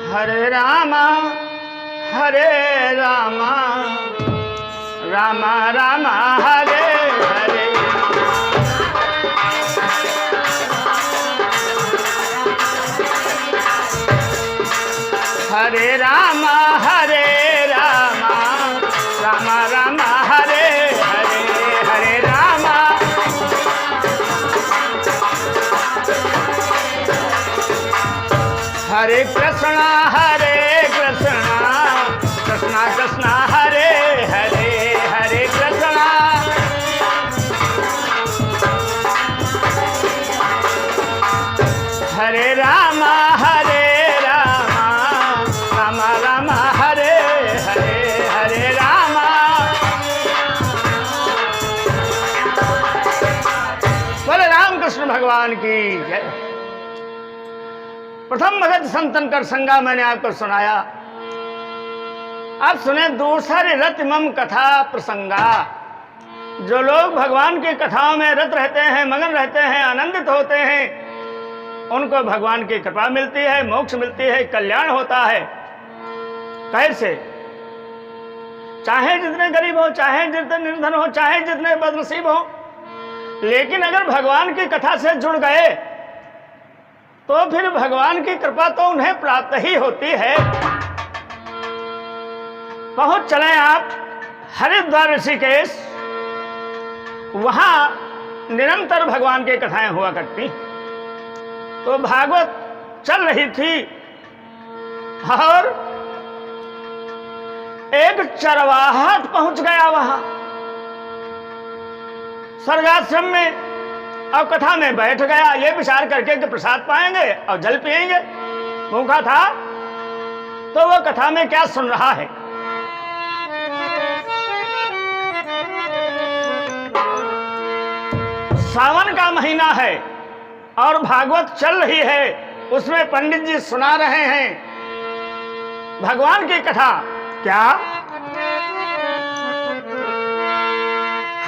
हरे रामा रामा रामा हरे हरे। हरे रामा रामा रामा हरे हरे। हरे रामा हरे कृष्ण कृष्ण कृष्ण हरे हरे। हरे कृष्ण हरे रामा रामा रामा हरे हरे। हरे रामा बोले रामकृष्ण भगवान की जय। प्रथम भगत संतन कर संगा मैंने आपको सुनाया। आप सुने दूसरी रत मम कथा प्रसंगा। जो लोग भगवान की कथाओं में रत रहते हैं, मगन रहते हैं, आनंदित होते हैं, उनको भगवान की कृपा मिलती है, मोक्ष मिलती है, कल्याण होता है। कैसे? चाहे जितने गरीब हो, चाहे जितने निर्धन हो, चाहे जितने बदनसीब हो, लेकिन अगर भगवान की कथा से जुड़ गए तो फिर भगवान की कृपा तो उन्हें प्राप्त ही होती है। पहुंच चले आप हरिद्वार ऋषिकेश। वहां निरंतर भगवान की कथाएं हुआ करती। तो भागवत चल रही थी और एक चरवाहा पहुंच गया वहां स्वर्गाश्रम में और कथा में बैठ गया, ये विचार करके कि प्रसाद पाएंगे और जल पिएंगे। भूखा था तो वो कथा में क्या सुन रहा है। सावन का महीना है और भागवत चल रही है, उसमें पंडित जी सुना रहे हैं भगवान की कथा। क्या?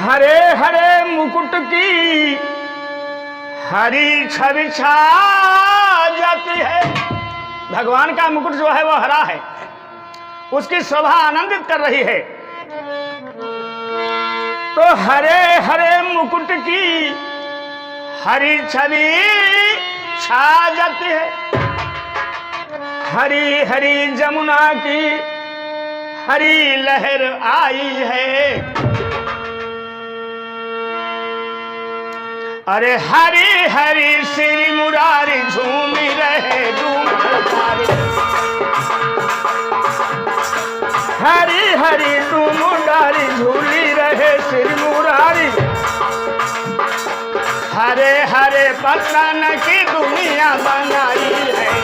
हरे हरे मुकुट की हरी छवि छा जाती है। भगवान का मुकुट जो है वो हरा है, उसकी शोभा आनंदित कर रही है। तो हरे हरे मुकुट की हरी छवि छा जाती है। हरी हरी जमुना की हरी लहर आई है। अरे हरी हरी श्री मुरारी झूमी रहे हरी हरी मुरारी झूली रहे श्री मुरारी। हरे हरे पतन की दुनिया बनाई है।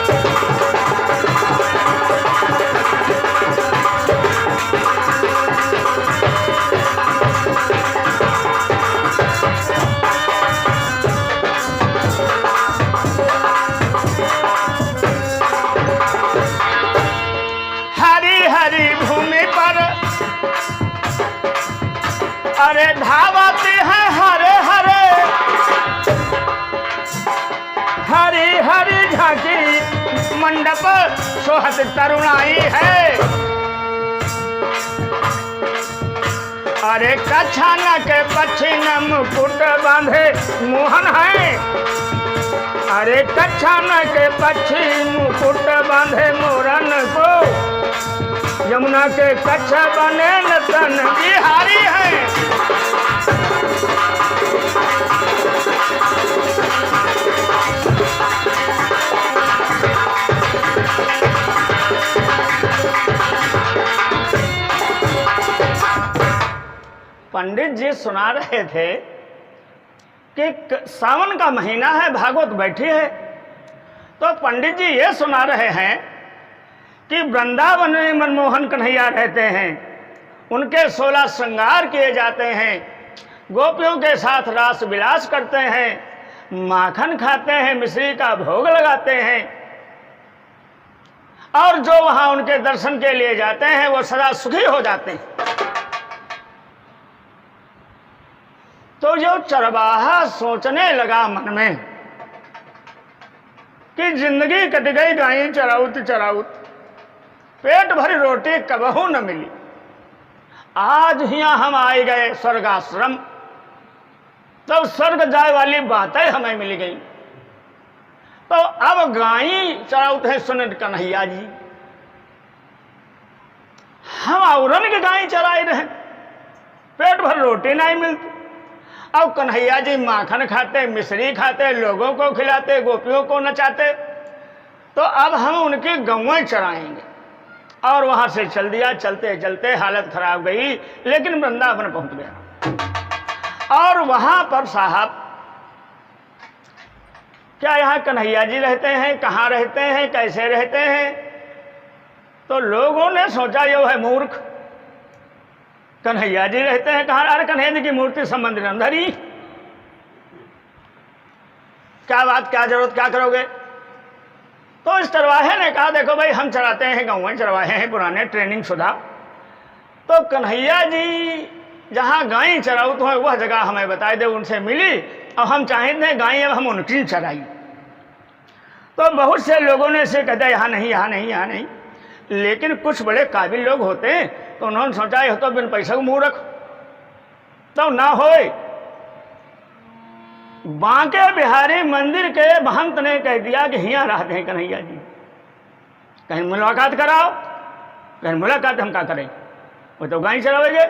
अरे धावती है हरे हरे हरी हरी झांकी मंडप सोहत तरुणाई है। अरे कछाना के पछिन मुकुट बांधे मोहन है। अरे कछाना के पछिन मुकुट बांधे मोरन को। यमुना के कच्छ बने नतन बिहारी है। पंडित जी सुना रहे थे कि सावन का महीना है, भागवत बैठी है। तो पंडित जी ये सुना रहे हैं कि वृंदावन में मनमोहन कन्हैया रहते हैं, उनके 16 श्रृंगार किए जाते हैं, गोपियों के साथ रास विलास करते हैं, माखन खाते हैं, मिश्री का भोग लगाते हैं, और जो वहां उनके दर्शन के लिए जाते हैं वो सदा सुखी हो जाते हैं। तो जो चरवाहा सोचने लगा मन में कि जिंदगी कट गई गायें चराउत चराउत, पेट भरी रोटी कबहू न मिली। आज हियाँ हम आए गए स्वर्गाश्रम, तो स्वर्ग जाए वाली बातें हमें मिल गई। तो अब गाई चराउत है सुन कन्हैया जी, हम औरन के गाय चराए रहे, पेट भर रोटी नहीं मिलती। अब कन्हैया जी माखन खाते, मिश्री खाते, लोगों को खिलाते, गोपियों को नचाते। तो अब हम उनकी गौएं चराएंगे। और वहां से चल दिया। चलते चलते हालत खराब गई, लेकिन वृंदावन पहुंच गया। और वहां पर साहब, क्या यहाँ कन्हैया जी रहते हैं, कहाँ रहते हैं, कैसे रहते हैं? तो लोगों ने सोचा ये है मूर्ख, कन्हैया जी रहते हैं कहाँ? अरे कन्हैया जी की मूर्ति सब मंदिर अंदर ही, क्या बात, क्या जरूरत, क्या करोगे? तो इस चरवाहे ने कहा देखो भाई, हम चराते हैं गाँव, चरवाहे हैं पुराने, ट्रेनिंग शुदा। तो कन्हैया जी जहाँ गाय चराउत हो वह जगह हमें बताए दे, उनसे मिली। और हम चाहते हैं गाय अब हम उनकी चराई। तो बहुत से लोगों ने से कहते यहाँ नहीं, यहाँ नहीं, यहाँ नहीं। लेकिन कुछ बड़े काबिल लोग होते हैं, तो उन्होंने सोचा यह तो बिन पैसा को मुंह रख, तो ना होए। बांके बिहारी मंदिर के महंत ने कह दिया कि यहाँ रहते हैं कन्हैया जी, कहीं मुलाकात कराओ। कहीं मुलाकात हम क्या करें, वो तो गाय चलावेंगे।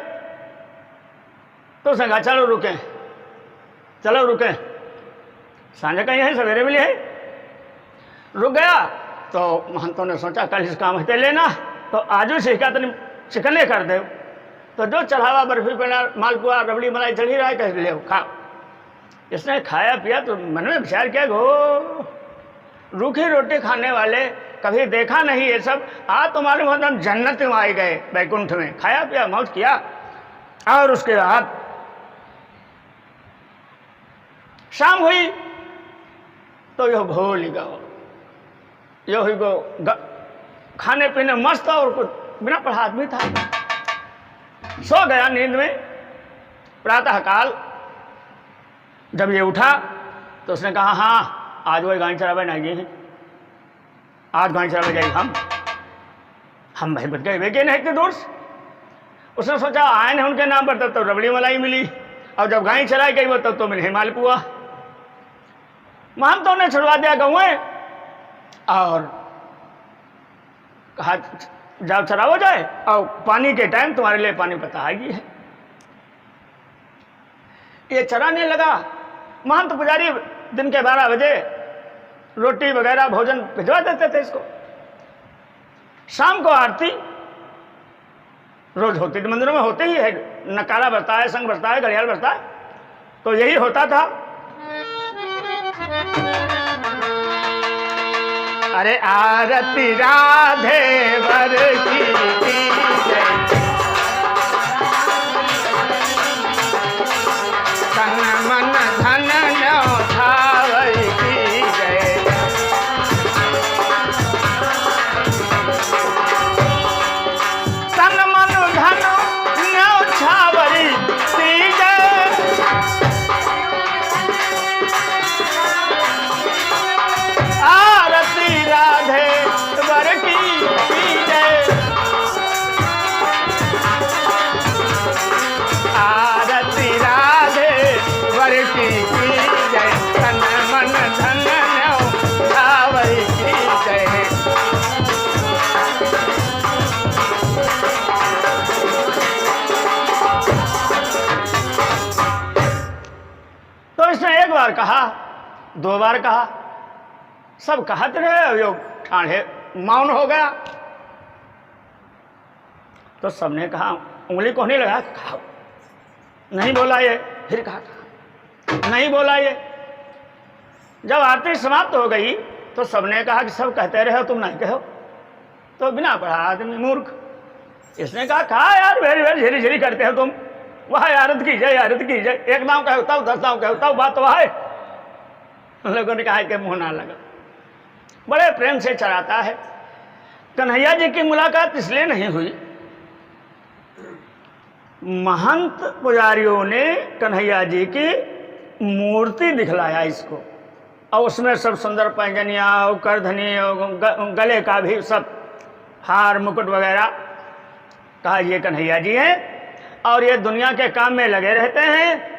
तो उसने कहा चलो रुके, चलो रुके, सांझे कहीं है, सवेरे मिले है। रुक गया। तो महंतों ने सोचा कल इस काम हते लेना, तो आजू से क्या तनी चिकने कर दे। तो जो चढ़ावा बर्फी पेड़ा मालपुआ रबड़ी मलाई चढ़ी रहा है, कह ले खाओ। इसने खाया पिया तो मन में विचार किया, गो रूखी रोटी खाने वाले कभी देखा नहीं ये सब। आज तो मालूम होता हम जन्नत में आए गए, बैकुंठ में खाया पिया मौज किया। और उसके बाद शाम हुई तो यह भूल गो, यही गो खाने पीने मस्त, और कुछ बिना पढ़ा आदमी था, सो गया नींद में। प्रातः काल जब ये उठा तो उसने कहा हाँ आज वही गाय चरावे नहीं गए, आज गाय चरावे जाए हम भाई बच गए वे नहीं इतने दूर से। उसने सोचा आए ने उनके नाम पर, तब तो रबड़ी मलाई मिली, और जब गाय चलाई गई वो तब तो मिले मालपुआ। महंतों ने छुड़वा दिया गौएं और कहा जाओ चरावो जाए, और पानी के टाइम तुम्हारे लिए पानी बताएगी है। ये चराने लगा। महंत पुजारी दिन के 12 बजे रोटी वगैरह भोजन भिजवा देते थे इसको। शाम को आरती रोज होती थी, मंदिरों में होते ही है, नकारा बजता है, संग बजता है, घड़ियाल बजता है, तो यही होता था। अरे आरती राधे वर की जय, तन मन धन न्यो छावर की जय, तन मन धन न्यो छावर की जय, आरती राधे वर की जय, आरती राधे वर की जय, तन मन धन न्यो छावर की जय। तो इसने एक बार कहा, 2 बार कहा, सब कहते रहे, यो ठाणे मौन हो गया। तो सबने कहा, उंगली को नहीं लगा, खाओ, नहीं बोला ये, फिर कहा नहीं बोला ये। जब आरती समाप्त हो गई तो सबने कहा कि सब कहते रहे हो तुम नहीं कहो, तो बिना पढ़ा आदमी मूर्ख। इसने कहा यार वेरी वेरी झेरी झेरी करते हो तुम, वह आरत की जय, आरत की जय, एक दाव कहो तब 10 दाव कहो तब, बात वह है। लोगों ने कहा कि मुंह ना लगा, बड़े प्रेम से चढ़ाता है। कन्हैया जी की मुलाकात इसलिए नहीं हुई, महंत पुजारियों ने कन्हैया जी की मूर्ति दिखलाया इसको, और उसमें सब सुंदर पैंजनिया और करधनी और गले का भी सब हार मुकुट वगैरह। कहा ये कन्हैया जी हैं और ये दुनिया के काम में लगे रहते हैं।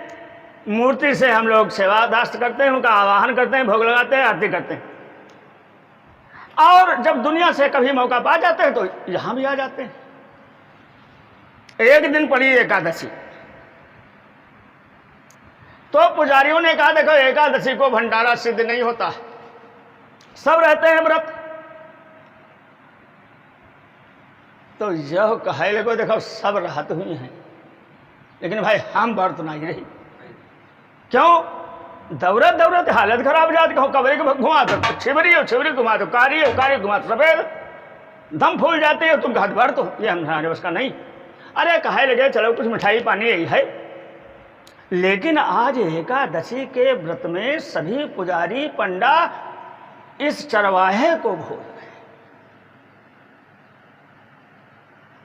मूर्ति से हम लोग सेवा दास्त करते हैं, उनका आवाहन करते हैं, भोग लगाते हैं, आरती करते हैं, और जब दुनिया से कभी मौका पा जाते हैं तो यहां भी आ जाते हैं। एक दिन पड़ी एकादशी, तो पुजारियों ने कहा देखो एकादशी को भंडारा सिद्ध नहीं होता, सब रहते हैं व्रत। तो यह कहे लगो देखो सब राहत हुई हैं, लेकिन भाई हम व्रत नहीं रही। क्यों? दौड़त दौड़त हालत खराब जाती। कहो कबरे को घुमा दो, छिबरी हो छिबरी घुमा दो, कारी हो कारी घुमा दो, सफेद दम फूल जाते हो, तुम घाट भर तो ये हमारे बस का नहीं। अरे कहे लगे चलो कुछ मिठाई पानी यही है। लेकिन आज एकादशी के व्रत में सभी पुजारी पंडा इस चरवाहे को भूल गए,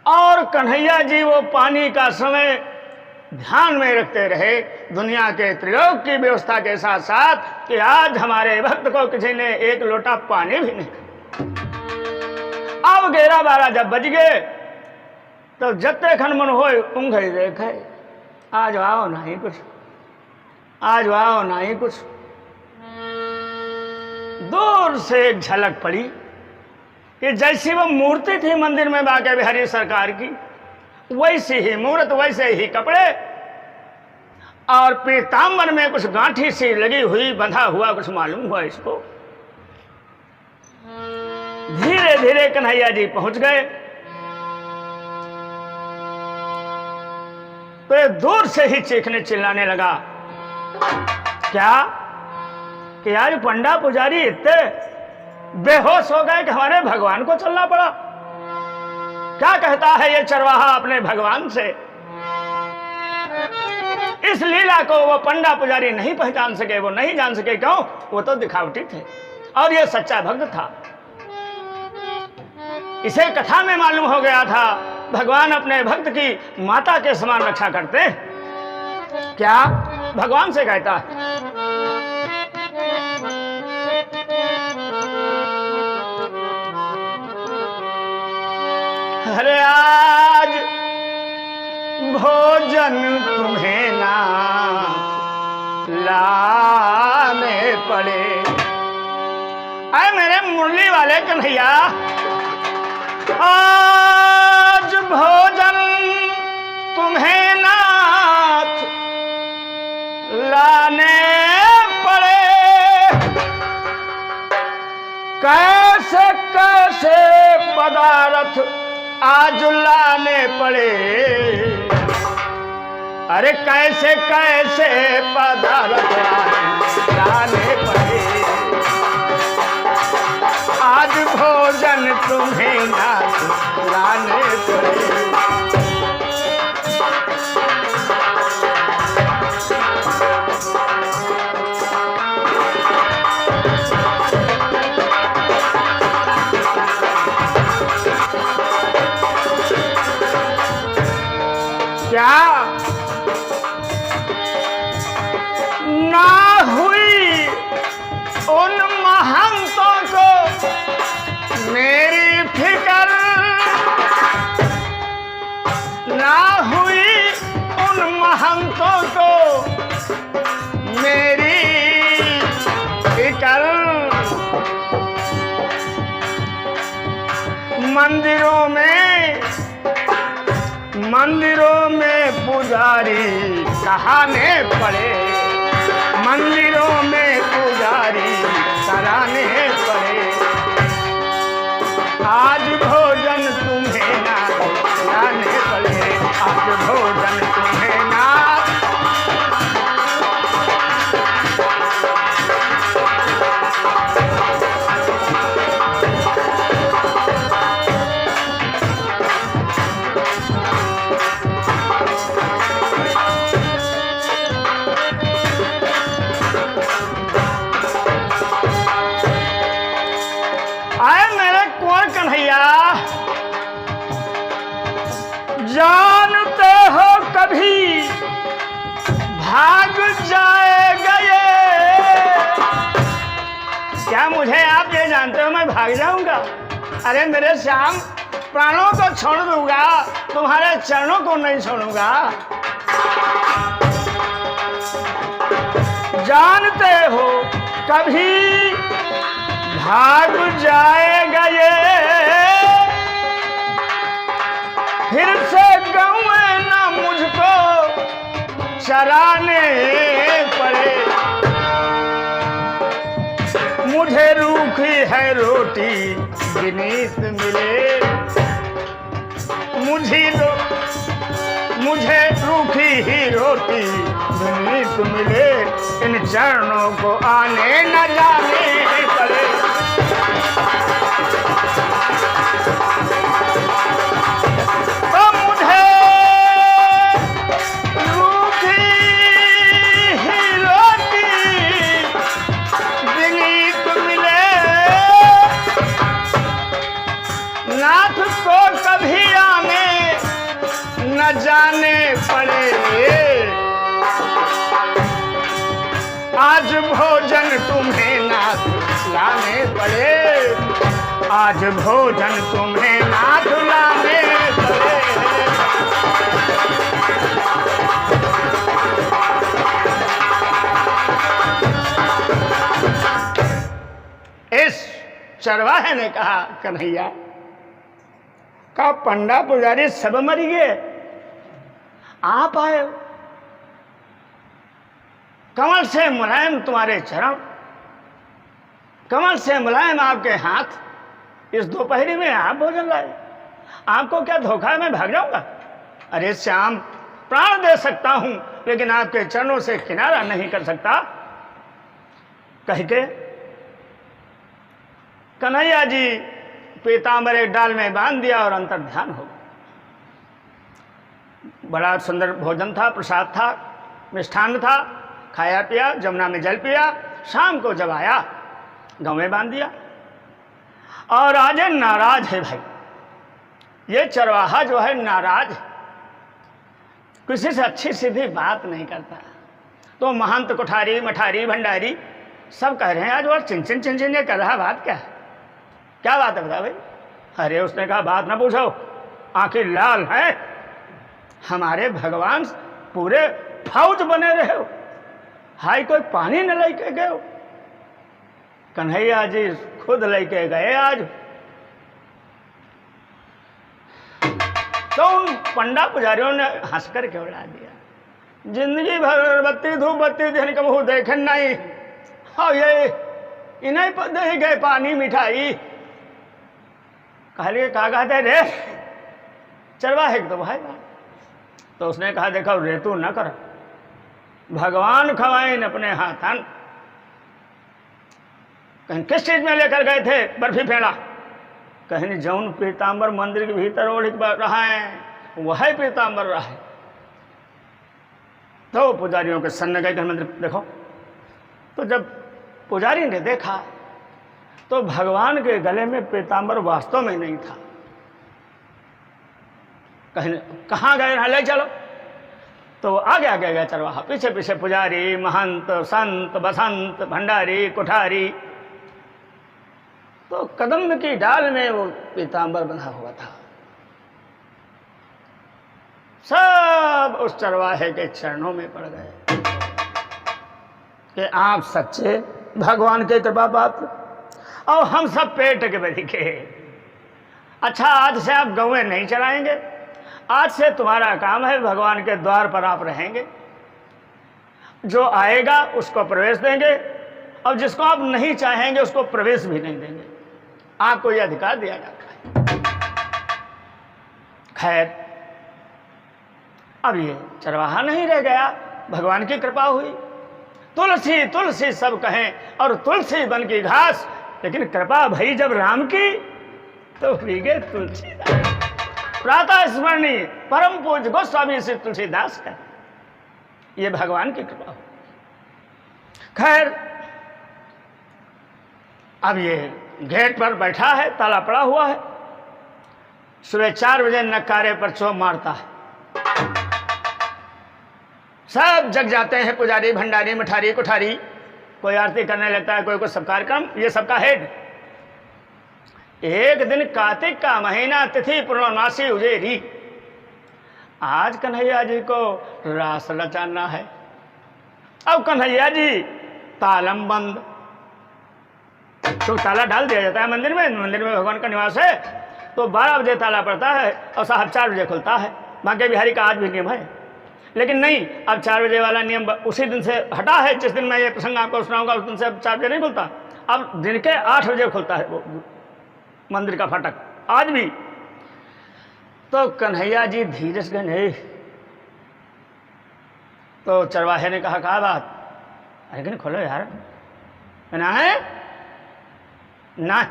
और कन्हैया जी वो पानी का समय ध्यान में रखते रहे दुनिया के त्रिलोक की व्यवस्था के साथ साथ कि आज हमारे भक्त को किसी ने एक लोटा पानी भी नहीं। अब 11-12 जब बज गए तो जत्ते खन मन हो उंगली देखे, आज आओ नहीं कुछ, आज आओ नहीं कुछ। दूर से एक झलक पड़ी कि जैसी वो मूर्ति थी मंदिर में बांके बिहारी सरकार की, वैसी ही मूर्त, वैसे ही कपड़े, और पीतांबर में कुछ गांठी सी लगी हुई, बंधा हुआ कुछ मालूम हुआ इसको। धीरे धीरे कन्हैया जी पहुंच गए तो ये दूर से ही चीखने चिल्लाने लगा, क्या कि आज पंडा पुजारी इतने बेहोश हो गए कि हमारे भगवान को चलना पड़ा। क्या कहता है ये चरवाहा अपने भगवान से? इस लीला को वो पंडा पुजारी नहीं पहचान सके, वो नहीं जान सके। क्यों? वो तो दिखावटी थे और ये सच्चा भक्त था। इसे कथा में मालूम हो गया था भगवान अपने भक्त की माता के समान रक्षा करते। क्या भगवान से कहता है, अरे आज भोजन तुम्हें ना लाने पड़े। अरे मेरे मुरली वाले कन्हैया, आज भोजन तुम्हें नाथ लाने पड़े। कैसे कैसे पदार्थ आज लाने पड़े। अरे कैसे कैसे पदार्थ लाने पड़े। आज भोजन तुम्हें ना लाने पड़े। क्या ना हुई उन महंतों को मेरी फिक्र, ना हुई उन महंतों को मेरी फिक्र। मंदिरों में पुजारी कहाने पड़े। मंदिरों में पुजारी कराने पड़े। आज भोजन तुम्हें ना लाने पड़े। आज भोजन तुम्हें ना। जानते हो कभी भाग जाएगा ये। क्या मुझे आप ये जानते हो मैं भाग जाऊंगा? अरे मेरे श्याम, प्राणों को छोड़ दूंगा, तुम्हारे चरणों को नहीं छोड़ूंगा। जानते हो कभी भाग जाएगा ये, फिर से गाँव ना मुझको चराने पड़े। मुझे रूखी है रोटी विनीत मिले, मुझे रूखी ही रोटी विनीत मिले। इन चरणों को आने न जाने पड़े। तो मुझे रूखी ही रोटी विनीत मिले, नाथ को कभी आने न जाने पड़े। आज भोजन तुम्हें नाथ लाने पड़े, आज भोजन तुम्हें नाथ लाने पड़े। इस चरवाहे ने कहा, कन्हैया का पंडा पुजारी सब मर गए, आप आए। कमल से मुलायम तुम्हारे चरण, कमल से मुलायम आपके हाथ, इस दोपहरी में आप भोजन लाए। आपको क्या धोखा है, मैं भाग जाऊंगा? अरे श्याम, प्राण दे सकता हूं लेकिन आपके चरणों से किनारा नहीं कर सकता। कह के कन्हैया जी पीताम्बर एक डाल में बांध दिया और अंतर ध्यान हो गया। बड़ा सुंदर भोजन था, प्रसाद था, मिष्ठान्न था, खाया पिया, जमुना में जल पिया। शाम को जब आया गाँव में बांध दिया। और आज नाराज है भाई, ये चरवाहा जो है नाराज है, किसी से अच्छी सीधी बात नहीं करता। तो महंत, कोठारी, मठारी, भंडारी सब कह रहे हैं आज वो चिंचिन चिंचिन ये कर रहा, बात क्या है, क्या बात है बता भाई? अरे उसने कहा बात ना पूछो, आंखें लाल हैं, हमारे भगवान पूरे फौज बने रहे हो, हाय कोई पानी न लेके गए हो? कन्हैया जी खुद लेके गए आज। तो उन पंडा पुजारियों ने हंसकर के उड़ा दिया, जिंदगी भर बत्ती धूप बत्ती दिन कबहू देखन नहीं, हाँ ये इन्हें दे गए पानी मिठाई। कहलिए कहा कहते रे चरवाहे तो भाई बात। तो उसने कहा देखो रेतु न कर, भगवान खवाइन अपने हाथन। कहीं किस चीज में लेकर गए थे बर्फी फेड़ा? कहीं जौन पीताम्बर मंदिर के भीतर ओढ़ रहा है वह पीताम्बर रहा है। तो पुजारियों के सन्न गए मंदिर देखो। तो जब पुजारी ने देखा तो भगवान के गले में पीताम्बर वास्तव में नहीं था। कहाँ गए, ले चलो। तो आगे आगे गया चरवाहा, पीछे पीछे पुजारी, महंत, संत, बसंत, भंडारी, कोठारी। तो कदम की डाल में वो पीताम्बर बंधा हुआ था। सब उस चरवाहे के चरणों में पड़ गए कि आप सच्चे भगवान के कृपा पात्र और हम सब पेट के बधिके। अच्छा आज से आप गौएं नहीं चलाएंगे, आज से तुम्हारा काम है भगवान के द्वार पर आप रहेंगे, जो आएगा उसको प्रवेश देंगे और जिसको आप नहीं चाहेंगे उसको प्रवेश भी नहीं देंगे। आपको यह अधिकार दिया जाता है। खैर अब ये चरवाहा नहीं रह गया, भगवान की कृपा हुई। तुलसी तुलसी सब कहें और तुलसी बन की घास, लेकिन कृपा भई जब राम की तो भीगे तुलसीदास। प्रातः स्मरणीय परम पूज्य गोस्वामी श्री तुलसीदास का ये भगवान की कृपा हो। खैर अब ये गेट पर बैठा है, ताला पड़ा हुआ है। सुबह 4 बजे नकारे पर चोप मारता है, सब जग जाते हैं, पुजारी, भंडारी, मठारी, कोठारी। कोई आरती करने लगता है, कोई सब कार्यक्रम, ये सबका हेड। एक दिन कार्तिक का महीना, तिथि पूर्णमासी उजेरी। आज कन्हैया जी को रास रचाना है। अब कन्हैया जी तालम बंद, तो ताला डाल दिया जाता है मंदिर में भगवान का निवास है, तो 12 बजे ताला पड़ता है और साहब 4 बजे खुलता है। बांके बिहारी का आज भी नियम है, लेकिन नहीं, अब 4 बजे वाला नियम उसी दिन से हटा है। जिस दिन मैं ये प्रसंग आपको सुनाऊंगा उस दिन से अब 4 बजे नहीं खुलता, अब दिन के 8 बजे खुलता है वो मंदिर का फाटक आज भी। तो कन्हैया जी धीरे से गए, तो चरवाहे ने कहा बात, अरे कि खोलो यार, ना है ना,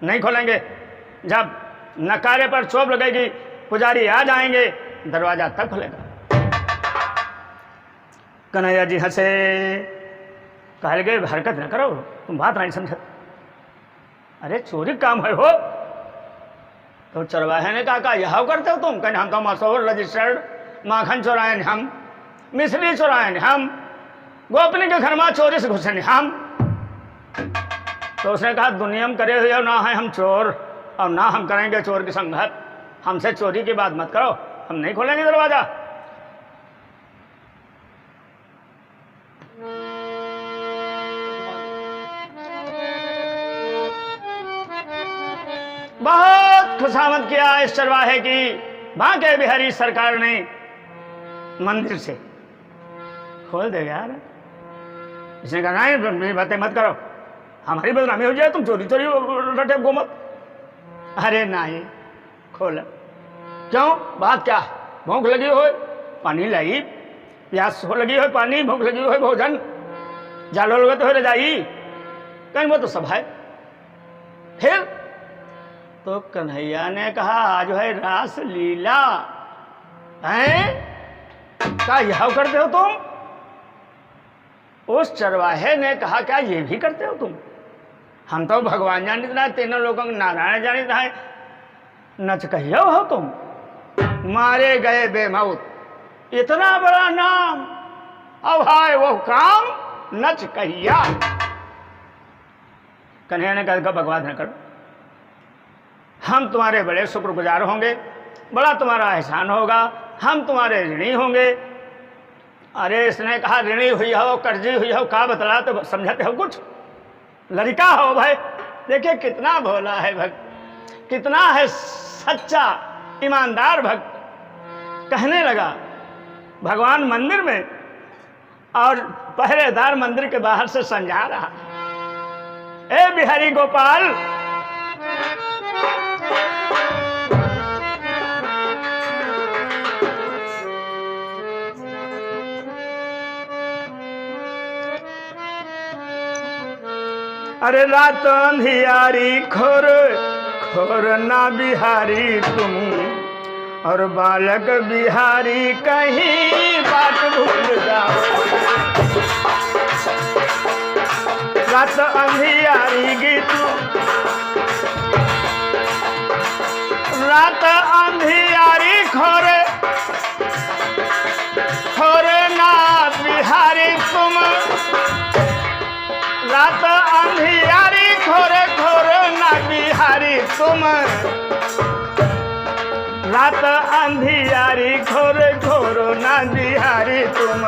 नहीं खोलेंगे। जब नकारे पर चोप लगेगी, पुजारी आ जाएंगे, दरवाजा तक खुलेगा। कन्हैया जी हंसे, कह गए हरकत न करो, तुम बात नहीं समझ, अरे चोरी काम है हो। तो चरवाहे ने कहा यह करते हो तुम? कहने हम तो मशहूर रजिस्टर्ड माखन चोराए हम, मिश्री चोराए हम, गोपनी के घर में चोरी से घुसे हम। तो उसने कहा दुनिया में करे हुए ना है हम चोर, और ना हम करेंगे चोर की संगत, हमसे चोरी की बात मत करो, हम नहीं खोलेंगे दरवाजा। बहुत खुशामद किया इस चरवाहे की बांके बिहारी सरकार ने, मंदिर से खोल दे यार। इसने कहा नहीं बातें मत करो, हमारी बदनामी हो जाए, तुम चोरी रटे गोमत। अरे नहीं खोल, क्यों बात क्या? भूख लगी हो, पानी लाई, प्यास हो लगी हो, पानी, भूख लगी हो, भोजन, जालो लगते हो रजाई, कहीं वो तो सब है। फिर तो कन्हैया ने कहा आज है रास लीला है, क्या यह करते हो तुम? उस चरवाहे ने कहा क्या ये भी करते हो तुम? हम तो भगवान जानित है, तीनों लोगों को नारायण जानित है, नच कहियो हो तुम, मारे गए बेमौत, इतना बड़ा नाम, अब हाय वो काम, नच कहिया। कन्हैया ने कहा बकवास न करो, हम तुम्हारे बड़े शुक्रगुजार होंगे, बड़ा तुम्हारा एहसान होगा, हम तुम्हारे ऋणी होंगे। अरे इसने कहा ऋणी हुई हो, कर्जी हुई हो, का बतला तो समझते हो कुछ? लड़का हो भाई, देखिए कितना भोला है भक्त, कितना है सच्चा ईमानदार भक्त। कहने लगा भगवान मंदिर में और पहरेदार मंदिर के बाहर से समझा रहा, ए बिहारी गोपाल, अरे रात अंधियारी खोर खोर ना बिहारी तुम, और बालक बिहारी कहीं बात भूल जाओ। रात अंधियारी गीत, रात अंधियारी खोर खोर ना बिहारी तुम, रात अंधियारी खोर खोर ना बिहारी तुम, रात अंधियारी खोर खोर ना बिहारी तुम,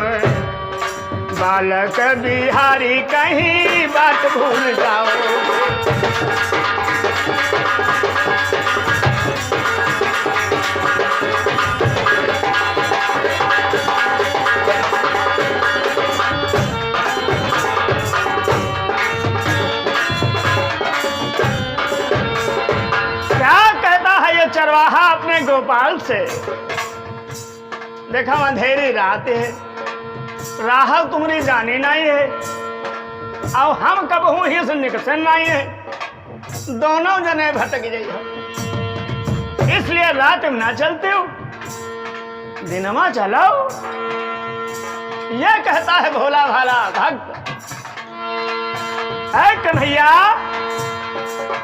बालक बिहारी कहीं बात भूल जाओ। चरवाहा अपने गोपाल से, देखा अंधेरी रात है, राह तुम्हारी जानी नहीं है, और हम कब हूं ही से निकसन नहीं है, दोनों जने भटक जाइए, इसलिए रात में ना चलते हो, दिनमा चलाओ। यह कहता है भोला भाला भक्त। है कन्हैया,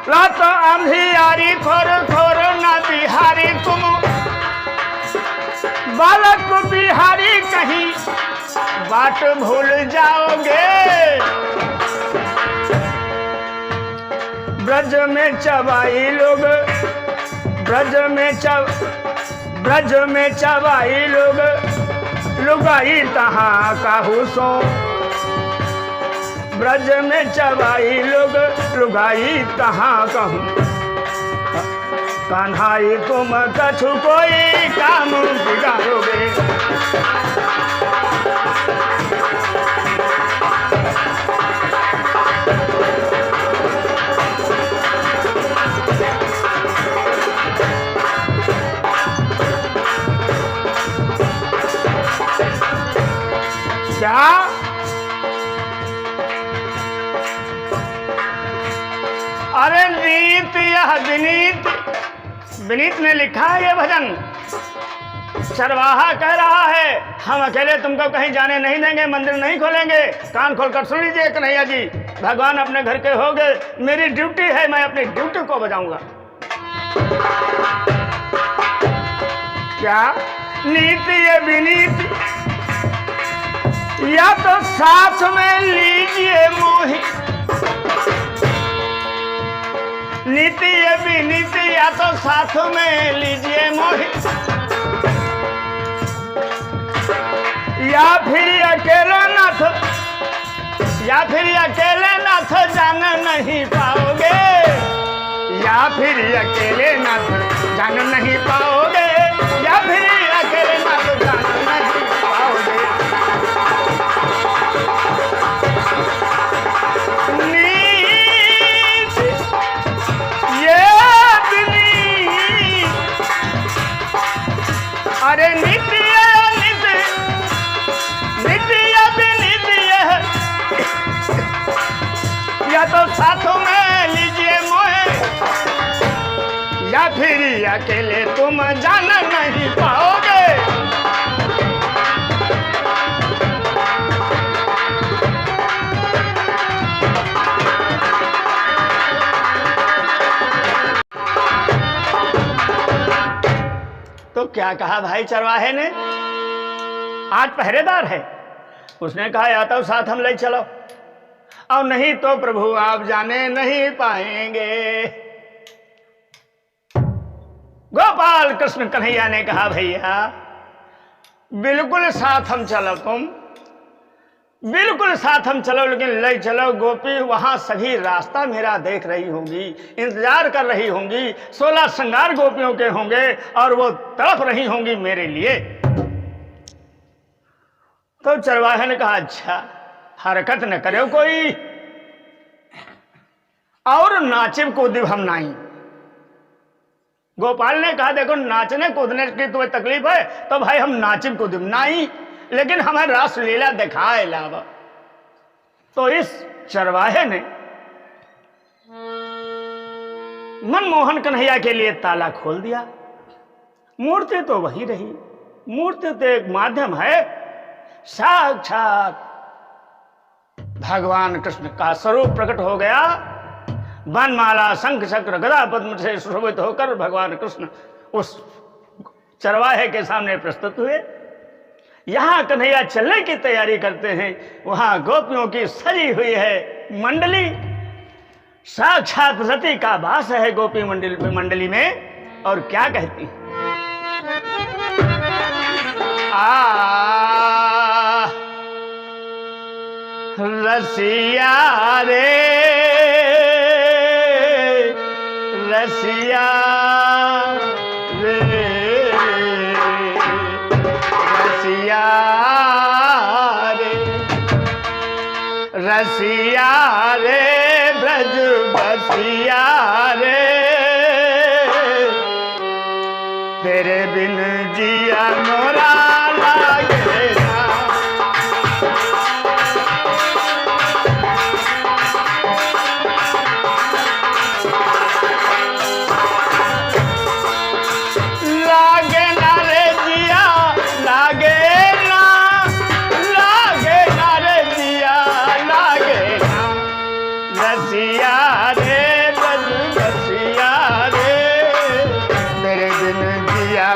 रात अंधियारी खोर खोर ना बिहारी तुम, बालक बिहारी कहीं बाट भूल जाओगे। ब्रज में चबाई लोग, ब्रज में चबाई लोग, लुगाई तहाँ काहू सो। ब्रज में चबाई लोग, लुगाई तहाँ कहूँ। कान्हाई तुम कछु कोई काम बिगाड़ोगे। क्या अरे नीत यह विनीत, विनीत ने लिखा है ये भजन। चरवाहा कह रहा है हम अकेले तुमको कहीं जाने नहीं देंगे, मंदिर नहीं खोलेंगे। कान खोलकर सुन लीजिए कन्हैया जी, भगवान अपने घर के हो गए, मेरी ड्यूटी है, मैं अपनी ड्यूटी को बजाऊंगा। क्या नीति ये विनीत, या तो साथ में लीजिए मोहि। नीति ये विनीति, या तो साथ में लीजिए मोहि, या फिर अकेले नाथ, या फिर अकेले नाथ जान नहीं पाओगे। या फिर अकेले नाथ जान नहीं पाओगे, या फिर अकेले नाथ जान नहीं पाओगे। नीति ये विनीत, अरे नीति या तो साथों में लीजिए मोहे, या फिर अकेले तुम जान नहीं पाओगे। तो क्या कहा भाई चरवाहे ने? आज पहरेदार है, उसने कहा या तो साथ हम ले चलो, और नहीं तो प्रभु आप जाने नहीं पाएंगे। गोपाल कृष्ण कन्हैया ने कहा भैया बिल्कुल साथ हम चलो, तुम बिल्कुल साथ हम चलो, लेकिन ले चलो गोपी वहां सभी रास्ता मेरा देख रही होंगी, इंतजार कर रही होंगी, 16 श्रृंगार गोपियों के होंगे और वो तड़प रही होंगी मेरे लिए। तो चरवाहे ने कहा अच्छा हरकत न करे कोई, और नाचिब कूदिब हम नहीं। गोपाल ने कहा देखो नाचने कूदने की तुम्हें तकलीफ है तो भाई हम नाचिब कूदिब नहीं, लेकिन हमें रास लीला दिखाए लावा। तो इस चरवाहे ने मनमोहन कन्हैया के लिए ताला खोल दिया। मूर्ति तो वही रही, मूर्ति तो एक माध्यम है, साक्षात भगवान कृष्ण का स्वरूप प्रकट हो गया। वनमाला शंख चक्र गदा पद्म से सुशोभित होकर भगवान कृष्ण उस चरवाहे के सामने प्रस्तुत हुए। यहां कन्हैया चलने की तैयारी करते हैं, वहां गोपियों की सजी हुई है मंडली, साक्षात रति का वास है गोपी मंडली में। और क्या कहती है रसिया रे रसिया रे रसिया रे रसिया रे ब्रज बसिया रे तेरे बिन जिया मोरा लागे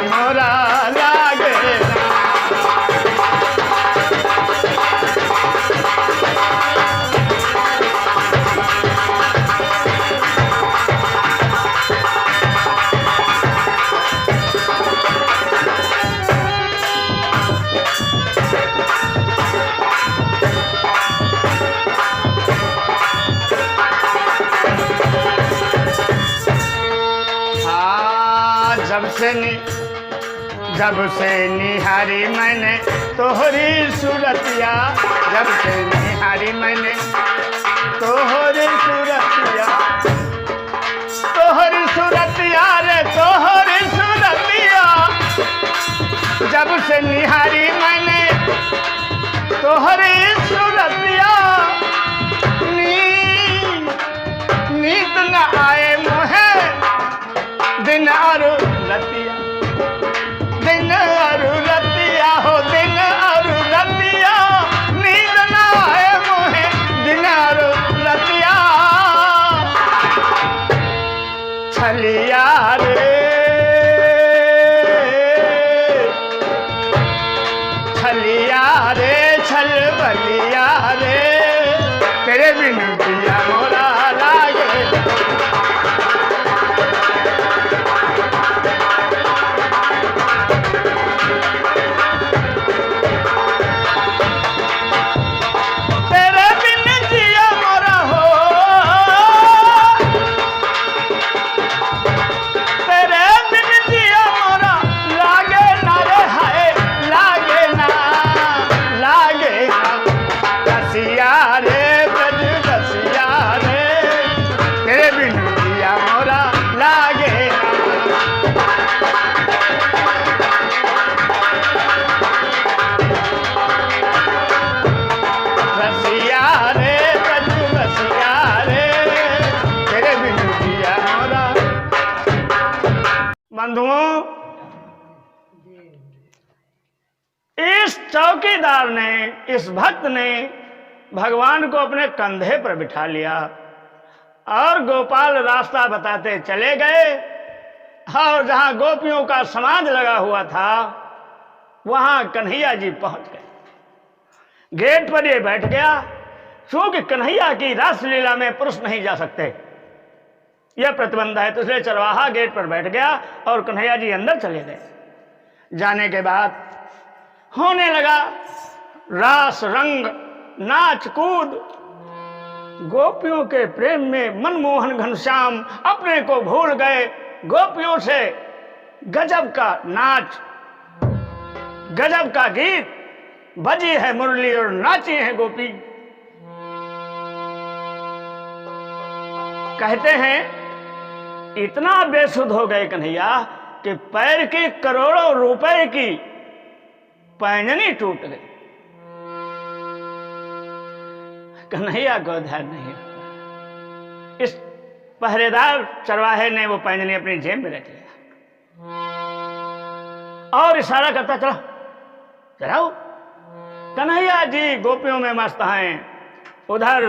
मोरा लागे जब से निहारी मैंने तोहरी सूरतिया, जब से निहारी मैंने तोहरी सूरतिया, तोहरी सूरतिया रे तोहरी सूरतिया, जब से निहारी मैंने तोहरी सूरतिया, नींद न आए मोहे दिन और रतिया, दिन और रतिया हो दिन और रतिया, नींद न आए मोहे दिन और रतिया, छलिया रे छलिया रे छल बलिया रे, तेरे बिन पिया मोरा लागे, तेरे बिन जिया मोरा हो, तेरे बिन जिया मोरा लागे ना रे हाय, लागे ना, लागे ना, रसिया रे ब्रज रसिया रे, तेरे बिन जिया मोरा लागे ना, रसिया रे ब्रज रसिया रे, तेरे बिन जिया मोरा। बंधुओं, इस चौकीदार ने, इस भक्त ने भगवान को अपने कंधे पर बिठा लिया और गोपाल रास्ता बताते चले गए, और जहां गोपियों का समाज लगा हुआ था वहां कन्हैया जी पहुंच गए। गेट पर ये बैठ गया, क्योंकि कन्हैया की रासलीला में पुरुष नहीं जा सकते, यह प्रतिबंध है, तो इसलिए चरवाहा गेट पर बैठ गया और कन्हैया जी अंदर चले गए। जाने के बाद होने लगा रास रंग नाच कूद, गोपियों के प्रेम में मनमोहन घनश्याम अपने को भूल गए, गोपियों से गजब का नाच, गजब का गीत, बजी है मुरली और नाची है गोपी। कहते हैं इतना बेसुध हो गए कन्हैया कि पैर की करोड़ों रुपए की पैंजनी टूट गई। कन्हैया को ध्यान नहीं होता, इस पहरेदार चरवाहे ने वो पैंजनी अपनी जेब में रख लिया और इशारा करता चलो चलाओ। कन्हैया जी गोपियों में मस्त हैं, उधर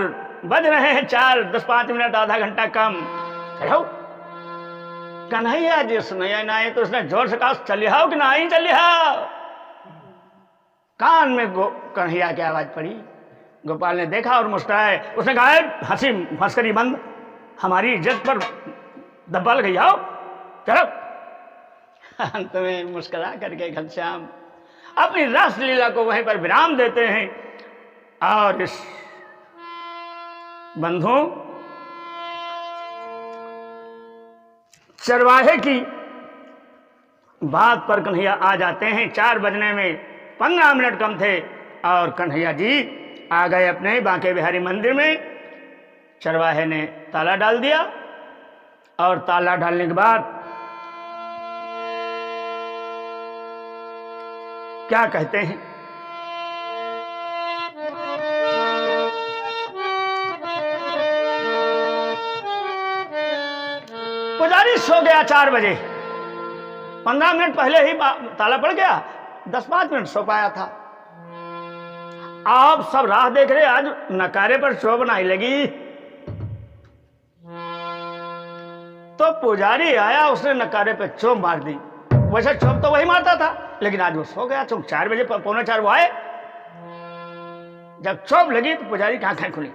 बज रहे हैं 4, 10, 5 मिनट, आधा घंटा कम, चलो। कन्हैया जी सुनाया ना, तो उसने जोर से कहा चलिहाओ कि नहीं चलिहाओ। कान में कन्हैया की आवाज पड़ी, गोपाल ने देखा और मुस्कुराए, उसने कहा हंसी मस्करी बंद, हमारी इज्जत पर दबा लग आओ चलो। अंत में मुस्कुरा करके घनश्याम अपनी रासलीला को वहीं पर विराम देते हैं। और इस बंधु चरवाहे की बात पर कन्हैया आ जाते हैं। 4 बजने में 15 मिनट कम थे और कन्हैया जी आ गए अपने बांके बिहारी मंदिर में। चरवाहे ने ताला डाल दिया और ताला डालने के बाद क्या कहते हैं, पुजारी सो गया 4 बजे, 15 मिनट पहले ही ताला पड़ गया, 10-5 मिनट सो पाया था। आप सब राह देख रहे, आज नकारे पर चोब नहीं लगी, तो पुजारी आया, उसने नकारे पे चोब मार दी। वैसे चोब तो वही मारता था, लेकिन आज वो सो गया। 4 बजे 3:45 वो आए, जब चोब लगी तो पुजारी की आंखें खुली,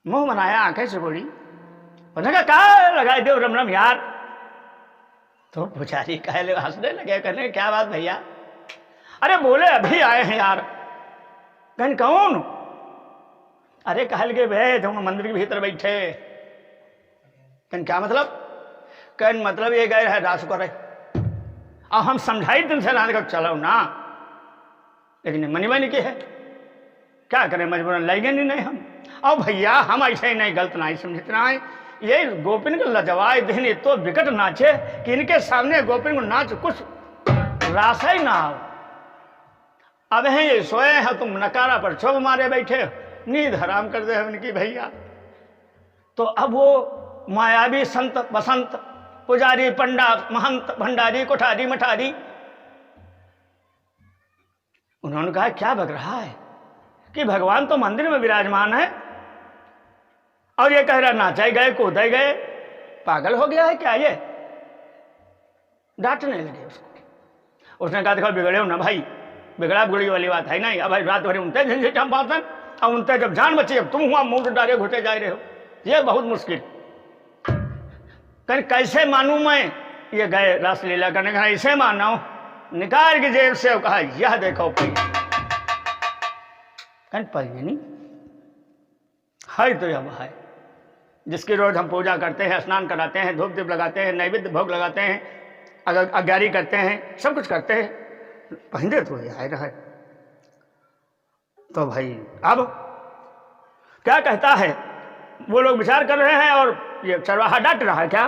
मुंह बनाया, आंखें से बोली, उन्होंने कहा लगाए दो रम रम यार। तो पुजारी कहले हंसने लगे, कहने क्या बात भैया? अरे बोले अभी आए हैं यार। कहने कौन? अरे कहल के भे तुम मंदिर के भीतर बैठे। कहने क्या मतलब? कहने मतलब ये गए है रास करे और हम समझाई तुमसे ना चलो ना, लेकिन मनी मनी की है, क्या करें मजबूरन लेंगे नहीं हम। और भैया हम ऐसे ही नहीं गलत नहीं समझना है, ये गोपिन को लजवाए दिन तो विकट नाचे कि इनके सामने गोपिन को नाच कुछ रास ही ना हो। अब है ये सोए हैं तुम नकारा पर छोब मारे बैठे, नींद हराम कर दे इनकी भैया। तो अब वो मायावी संत बसंत पुजारी पंडा महंत भंडारी कोठारी मठारी, उन्होंने कहा क्या बग रहा है कि भगवान तो मंदिर में विराजमान है और ये कह रहा नाचे गए कूदे गए, पागल हो गया है क्या ये। डांटने लगे उसको। उसने कहा देखो बिगड़े हो ना भाई, बिगड़ा बिगड़ी वाली बात है नहीं। अब भाई रात भर उनते झंझट हम पाते, अब उनते जब जान बची अब तुम हुआ मुंह डारे घुटे जा रहे हो, ये बहुत मुश्किल। कहीं कैसे मानूं मैं, ये गए रासलीला करने का, ऐसे मानो निकाल की जेब से कहा यह देखो पहिया, कहीं पहिया नहीं है तो यह है जिसकी रोज हम पूजा करते हैं, स्नान कराते हैं, धूप दीप लगाते हैं, नैवेद्य भोग लगाते हैं, अगर अग्यारी करते हैं, सब कुछ करते हैं, पहनते तो ये रहा है। तो भाई अब क्या कहता है, वो लोग विचार कर रहे हैं और ये चरवाहा डांट रहा है क्या।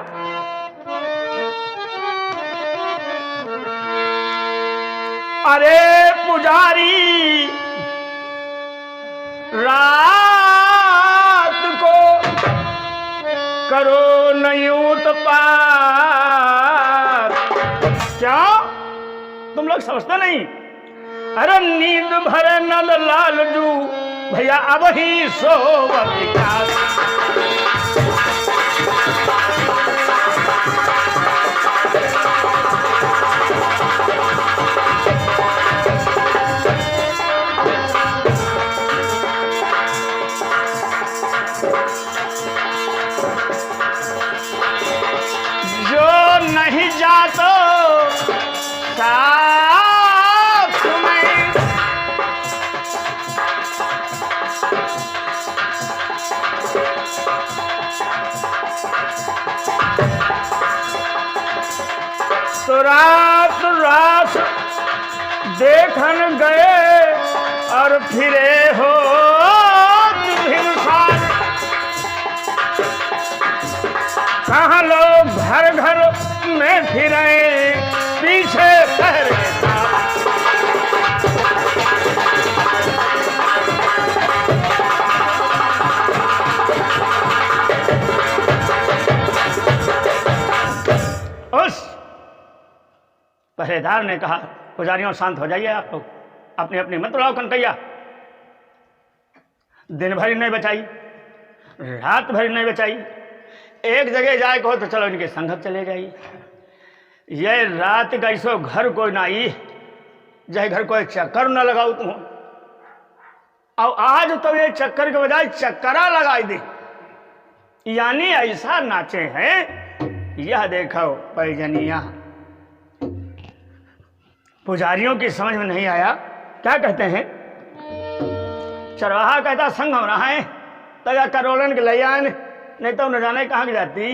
अरे पुजारी रात को करो नहीं तो पार, क्या तुम लोग समझते नहीं। अरे नींद भरे नल लालजू भैया अब ही सोवत जो नहीं जातो साथ में तो रात रात देखन गए और फिरे हो कहाँ लोग घर घर में फिरे पीछे पहरे। उस पहरेदार ने कहा पुजारियों शांत हो जाइए, आप लोग अपनी अपनी मत उड़ाओ कनकैया, दिन भर नहीं बचाई, रात भर नहीं बचाई, एक जगह जाए कहो तो चलो इनके संगत चले जाइए। ये रात का इसो घर कोई ना आई, जय घर कोई चक्कर न लगाओ तुम, और आज तो ये चक्कर के बजाय चक्करा लगाई दी, यानी ऐसा नाचे हैं। यह देखो पैजनिया, पुजारियों की समझ में नहीं आया, क्या कहते हैं। चरवाहा कहता संग हो रहा है तो या करोड़न के ले आने, नहीं तो न जाने कहाँ की जाती।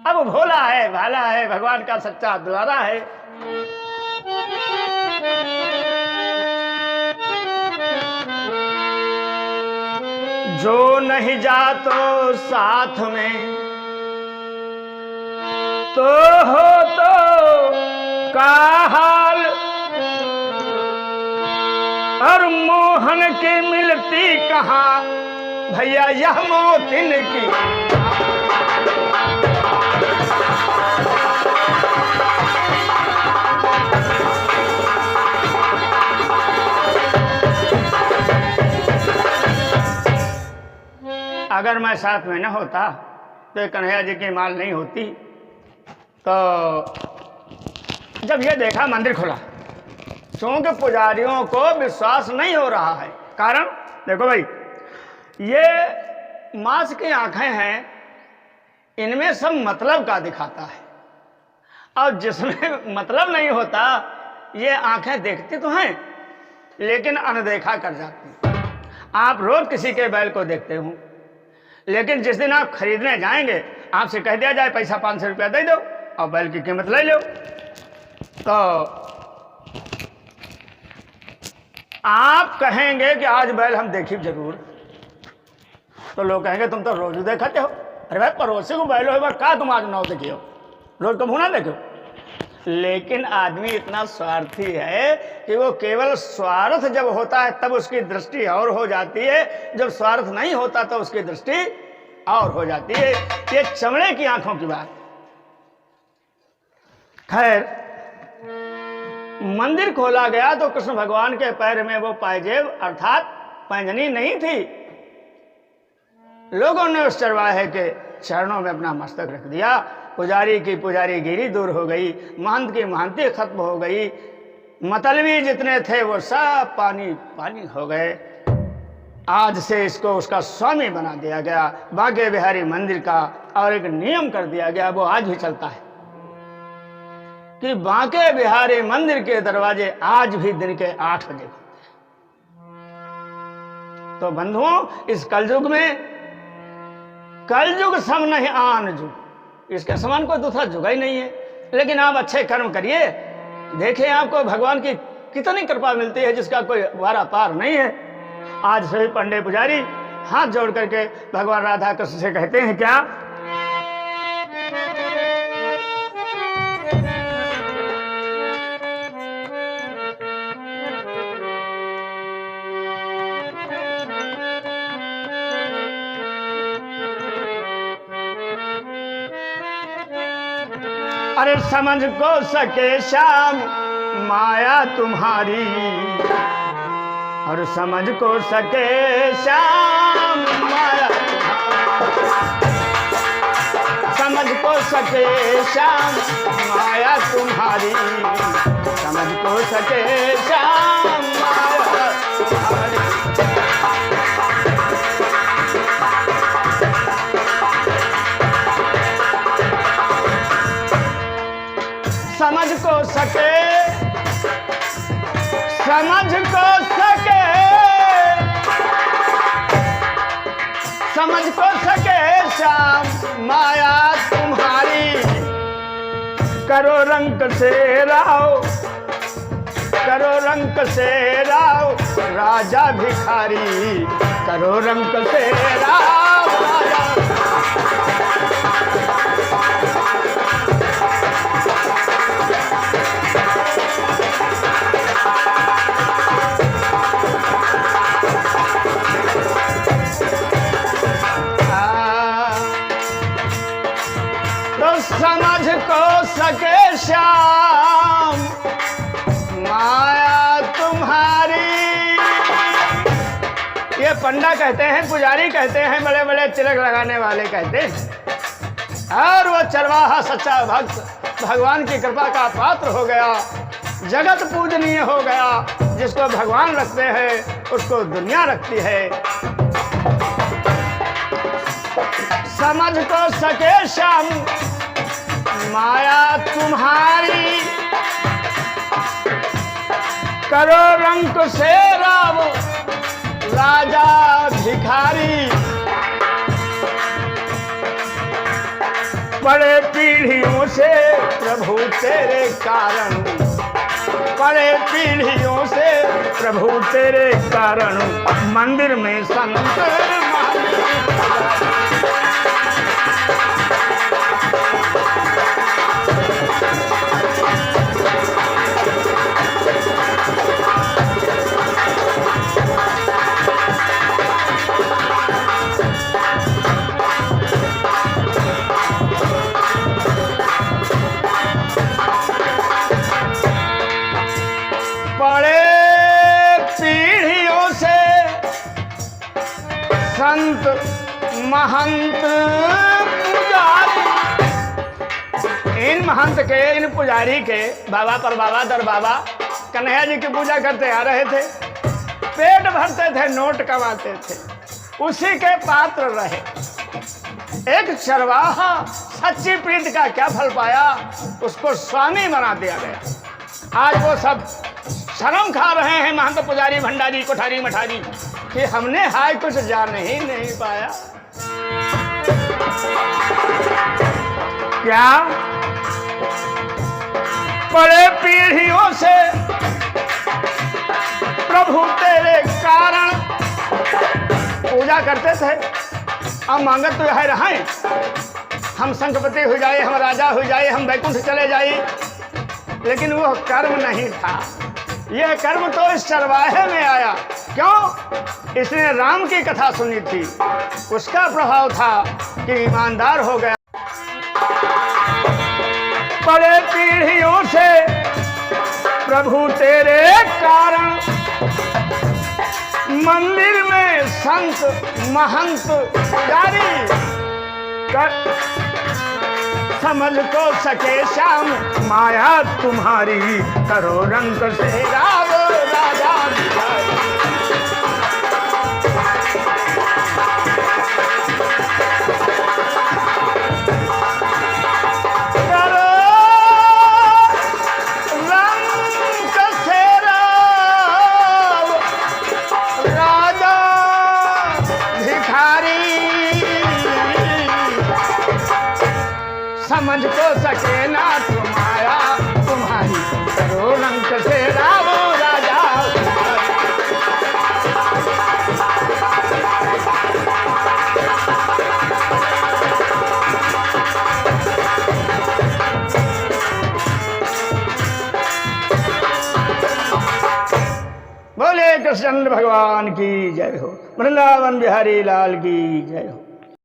अब भोला है भाला है, भगवान का सच्चा दुलारा है। जो नहीं जातो साथ में तो हो तो का हाल, और मोहन की मिलती कहाँ भैया यह मोतिन की। अगर मैं साथ में न होता तो कन्हैया जी की माल नहीं होती। तो जब ये देखा मंदिर खुला, क्योंकि पुजारियों को विश्वास नहीं हो रहा है। कारण देखो भाई, ये मांस की आंखें हैं, इनमें सब मतलब का दिखाता है, और जिसमें मतलब नहीं होता ये आंखें देखती तो हैं लेकिन अनदेखा कर जाती। आप रोज किसी के बैल को देखते हो, लेकिन जिस दिन आप खरीदने जाएंगे आपसे कह दिया जाए पैसा 500 रुपया दे दो और बैल की कीमत ले लो, तो आप कहेंगे कि आज बैल हम देखी जरूर, तो लोग कहेंगे तुम तो रोज देखते हो। अरे भाई पड़ोसी को बैल हो का तुम आज ना देखियो, रोज कब ना देखो। लेकिन आदमी इतना स्वार्थी है कि वो केवल स्वार्थ जब होता है तब उसकी दृष्टि और हो जाती है, जब स्वार्थ नहीं होता तो उसकी दृष्टि और हो जाती है। ये चमड़े की आंखों की बात। खैर, मंदिर खोला गया तो कृष्ण भगवान के पैर में वो पायजेब अर्थात पैंजनी नहीं थी। लोगों ने उस चरवाहे के चरणों में अपना मस्तक रख दिया। पुजारी की पुजारीगिरी दूर हो गई, महंत की महंती खत्म हो गई, मतलबी जितने थे वो सब पानी पानी हो गए। आज से इसको उसका स्वामी बना दिया गया, बांके बिहारी मंदिर का, और एक नियम कर दिया गया, वो आज भी चलता है कि बांके बिहारी मंदिर के दरवाजे आज भी दिन के 8 बजे खुलते हैं। तो बंधुओं, इस कलयुग में कलयुग सम नहीं आन जुग, इसके समान कोई दूसरा जुगा ही नहीं है। लेकिन आप अच्छे कर्म करिए, देखें आपको भगवान की कितनी कृपा मिलती है जिसका कोई वारा पार नहीं है। आज सभी पंडे पुजारी हाथ जोड़ करके भगवान राधा कृष्ण से कहते हैं क्या, अरे समझ को सके श्याम माया तुम्हारी, और समझ को सके श्याम माया तुम्हारी, समझ को सके श्याम माया तुम्हारी, समझ को सके श्याम माया तुम्हारी। समझ को सके, समझ को सके, समझ को सके श्याम माया तुम्हारी, करो रंग से राव, करो रंग से राव राजा भिखारी, करो रंग से राव राजा। समझ को सके श्याम माया तुम्हारी। ये पंडा कहते हैं, पुजारी कहते हैं, बड़े बड़े तिलक लगाने वाले कहते हैं, और वो चरवाहा सच्चा भक्त भगवान की कृपा का पात्र हो गया, जगत पूजनीय हो गया। जिसको भगवान रखते हैं उसको दुनिया रखती है। समझ को सके श्याम माया तुम्हारी, करो रंग से राव राजा भिखारी, बड़े पीढ़ियों से प्रभु तेरे कारण, बड़े पीढ़ियों से प्रभु तेरे कारण, मंदिर में संत संत महंत पुजारी, इन महंत के, इन पुजारी के बाबा पर बाबा दर बाबा कन्हैया जी की पूजा करते आ रहे थे, पेट भरते थे, नोट कमाते थे, उसी के पात्र रहे। एक चरवाहा सच्ची प्रीत का क्या फल पाया, उसको स्वामी बना दिया गया। आज वो सब शर्म खा रहे हैं महंत पुजारी भंडारी कोठारी मठारी कि हमने हाय कुछ जान ही नहीं पाया। क्या बड़े पीढ़ियों से प्रभु तेरे कारण पूजा करते थे। अब मांगत तो यह रहे हम संघपति हो जाए, हम राजा हो जाए, हम वैकुंठ चले जाए, लेकिन वो कर्म नहीं था। यह कर्म तो इस चरवाहे में आया। क्यों? इसने राम की कथा सुनी थी, उसका प्रभाव था कि ईमानदार हो गया। बड़े पीढ़ियों से प्रभु तेरे कारण मंदिर में संत महंत जारी कर, समझ को सके श्याम माया तुम्हारी, करो रंग से राव राजा बिहारी। समझ को सके ना तुम्हारा तुम्हारी, करो रंग से राव राजा। बोले कृष्ण भगवान की जय हो, वृंदावन बिहारी लाल की जय हो।